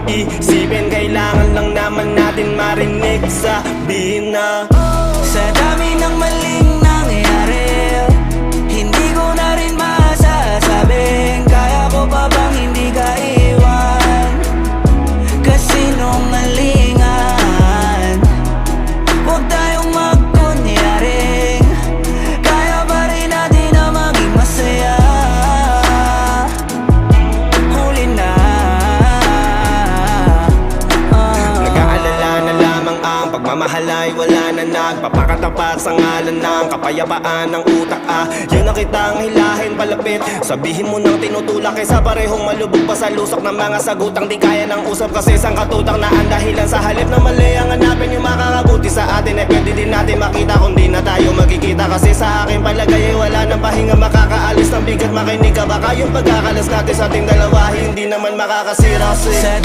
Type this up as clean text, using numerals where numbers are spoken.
Isipin, kailangan lang naman natin marinig. Sabihin na Sa dami ng maling nangyayari, hindi ko na rin masasabing kaya ko pa bang hindi ka iwan. Kasinungalingan, huwag tayong magkunyaring kaya pa rin natin na maging masaya. Huli na nag-aalala na lamang ang pagmamahal ay wala na, nagpapakatapat sa ngalan ng kapayapaan ng utak. Yun na kitang hilahin palapit, sabihin mo nang tinutulak kaysa parehong malubog pa sa lusok ng mga sagutang di kaya ng usap. Kasi isang katutak na ang dahilan sa halip na mali ang hanapin yung makakabuti sa atin. Eh pwede din natin makita kung di na tayo magkikita. Kasi sa akin palagay ay wala nang pahinga makakaalis ng bigat. Makinig ka baka yung pagkakalas natin sa ating dalawa hindi naman makakasira. sa